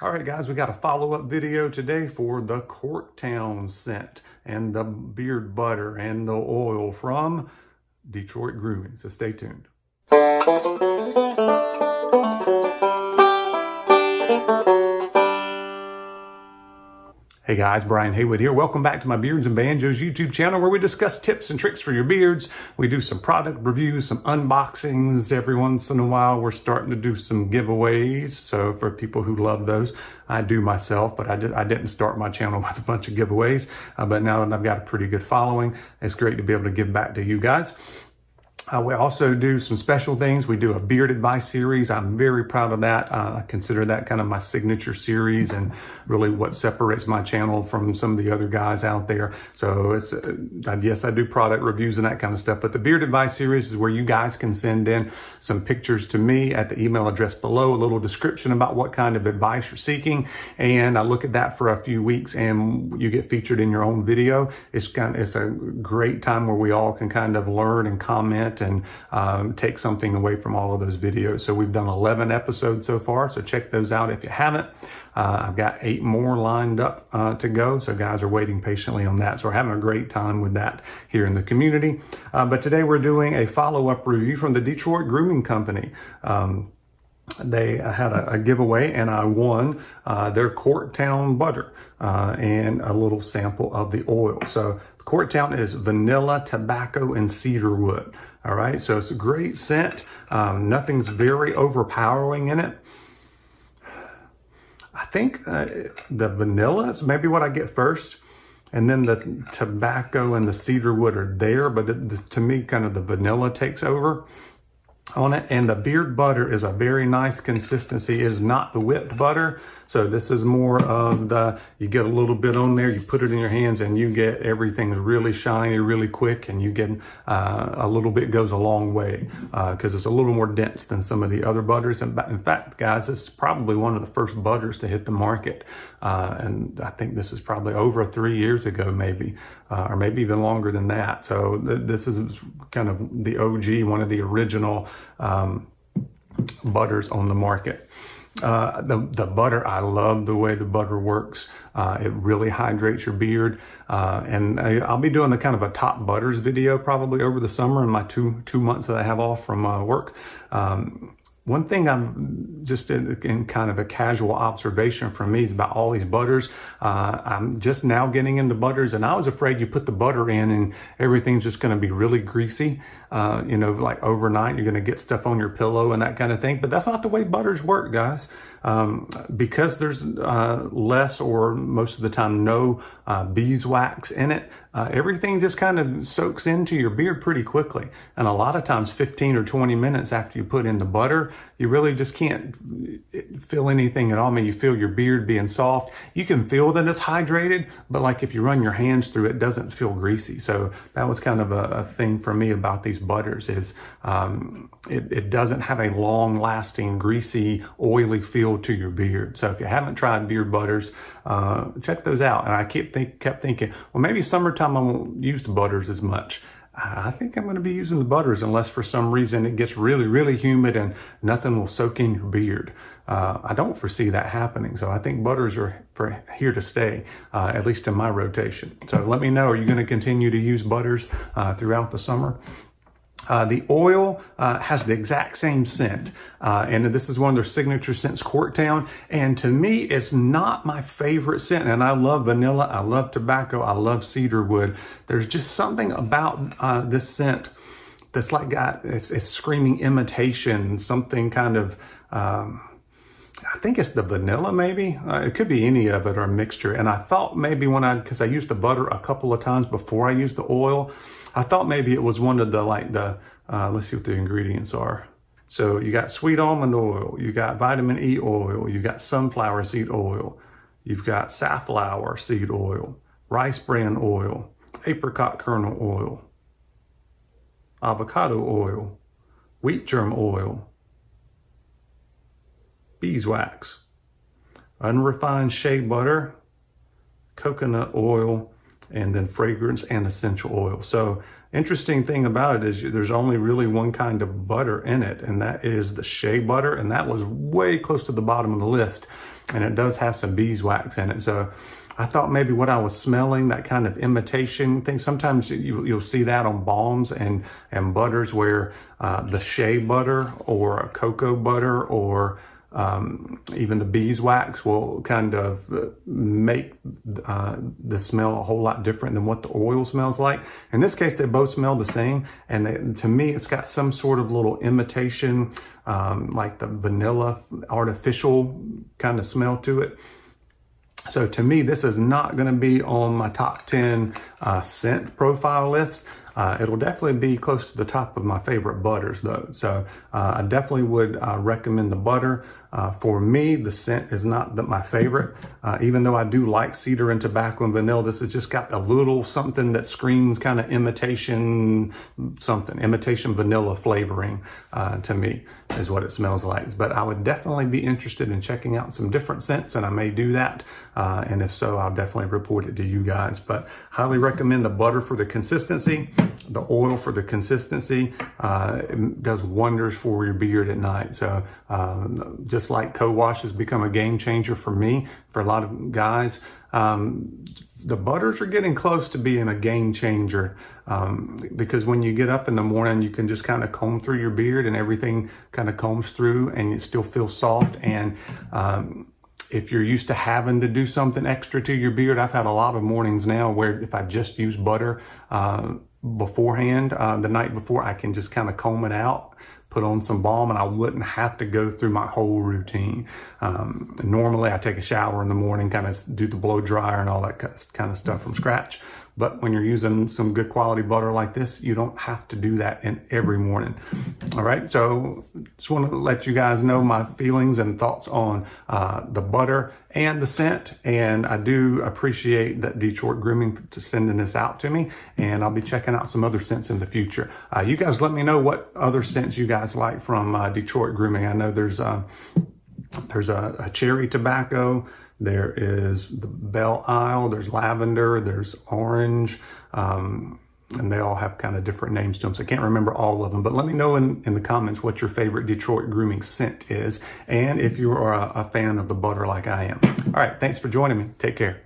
All right, guys, we got a follow-up video today for the Corktown scent and the beard butter and the oil from Detroit Grooming. So stay tuned. Hey guys, Brian Haywood here. Welcome back to my Beards and Banjos YouTube channel where we discuss tips and tricks for your beards. We do some product reviews, some unboxings. Every once in a while, we're starting to do some giveaways. So for people who love those, I do myself, but I didn't start my channel with a bunch of giveaways. But now that I've got a pretty good following, it's great to be able to give back to you guys. We also do some special things. We do a beard advice series. I'm very proud of that. I consider that kind of my signature series and really what separates my channel from some of the other guys out there. So it's, yes, I do product reviews and that kind of stuff, but the beard advice series is where you guys can send in some pictures to me at the email address below, a little description about what kind of advice you're seeking. And I look at that for a few weeks and you get featured in your own video. It's a great time where we all can kind of learn and comment and take something away from all of those videos. So we've done 11 episodes so far, so check those out if you haven't. I've got 8 more lined up to go, so guys are waiting patiently on that. So we're having a great time with that here in the community. But today we're doing a follow-up review from the Detroit Grooming Company. They had a giveaway and I won their Corktown butter and a little sample of the oil. So the Corktown is vanilla, tobacco, and cedar wood. All right, so it's a great scent. Nothing's very overpowering in it. I think the vanilla is maybe what I get first. And then the tobacco and the cedar wood are there, but to me, kind of the vanilla takes over on it. And the beard butter is a very nice consistency. It is not the whipped butter. So this is more of you get a little bit on there, you put it in your hands and you get everything's really shiny, really quick, and you get a little bit goes a long way because it's a little more dense than some of the other butters. And in fact, guys, this is probably one of the first butters to hit the market. And I think this is probably over 3 years ago, maybe, or maybe even longer than that. So this is kind of the OG, one of the original butters on the market. The butter, I love the way the butter works. It really hydrates your beard. And I'll be doing a kind of a top butters video probably over the summer in my two months that I have off from work. One thing I'm just in kind of a casual observation from me is about all these butters. I'm just now getting into butters and I was afraid you put the butter in and everything's just going to be really greasy. You know, like overnight, you're going to get stuff on your pillow and that kind of thing. But that's not the way butters work, guys. Because there's less or most of the time no beeswax in it, everything just kind of soaks into your beard pretty quickly. And a lot of times 15 or 20 minutes after you put in the butter, you really just can't feel anything at all. I mean, you feel your beard being soft. You can feel that it's hydrated, but like if you run your hands through it, it doesn't feel greasy. So that was kind of a thing for me about these butters is it doesn't have a long lasting greasy oily feel to your beard. So if you haven't tried beard butters, check those out. And I kept thinking, well, maybe summertime I won't use the butters as much. I think I'm going to be using the butters unless for some reason it gets really, really humid and nothing will soak in your beard. I don't foresee that happening. So I think butters are here to stay, at least in my rotation. So let me know, are you going to continue to use butters throughout the summer? The oil has the exact same scent, and this is one of their signature scents, Corktown. And to me, it's not my favorite scent. And I love vanilla, I love tobacco, I love cedar wood. There's just something about this scent that's like it's screaming imitation, something kind of. I think it's the vanilla, maybe. It could be any of it or a mixture. And I thought maybe because I used the butter a couple of times before I used the oil, I thought maybe it was one of the, let's see what the ingredients are. So you got sweet almond oil, you got vitamin E oil, you got sunflower seed oil, you've got safflower seed oil, rice bran oil, apricot kernel oil, avocado oil, wheat germ oil, beeswax, unrefined shea butter, coconut oil, and then fragrance and essential oil. So interesting thing about it is there's only really one kind of butter in it, and that is the shea butter, and that was way close to the bottom of the list. and it does have some beeswax in it. So I thought maybe what I was smelling, that kind of imitation thing. Sometimes you'll see that on balms and butters where the shea butter or a cocoa butter or even the beeswax will kind of make the smell a whole lot different than what the oil smells like. In this case, they both smell the same. And to me, it's got some sort of little imitation, like the vanilla artificial kind of smell to it. So to me, this is not going to be on my top 10 scent profile list. It'll definitely be close to the top of my favorite butters though. So I definitely would recommend the butter. For me, the scent is not my favorite. Even though I do like cedar and tobacco and vanilla, this has just got a little something that screams kind of imitation vanilla flavoring to me is what it smells like. But I would definitely be interested in checking out some different scents, and I may do that. And if so, I'll definitely report it to you guys. But highly recommend the butter for the consistency. The oil for the consistency. It does wonders for your beard at night. So just like co-wash has become a game changer for me, for a lot of guys, the butters are getting close to being a game changer, because when you get up in the morning, you can just kind of comb through your beard and everything kind of combs through and it still feels soft. And if you're used to having to do something extra to your beard, I've had a lot of mornings now where if I just use butter beforehand, the night before, I can just kind of comb it out, put on some balm, and I wouldn't have to go through my whole routine. Normally I take a shower in the morning, kind of do the blow dryer and all that kind of stuff from scratch. But when you're using some good quality butter like this, you don't have to do that in every morning. All right, so just want to let you guys know my feelings and thoughts on the butter and the scent. And I do appreciate that Detroit Grooming for sending this out to me. And I'll be checking out some other scents in the future. You guys let me know what other scents you guys like from Detroit Grooming. I know there's a cherry tobacco. There is the Belle Isle, there's lavender, there's orange, and they all have kind of different names to them. So I can't remember all of them, but let me know in the comments what your favorite Detroit Grooming scent is, and if you are a fan of the butter like I am. All right, thanks for joining me. Take care.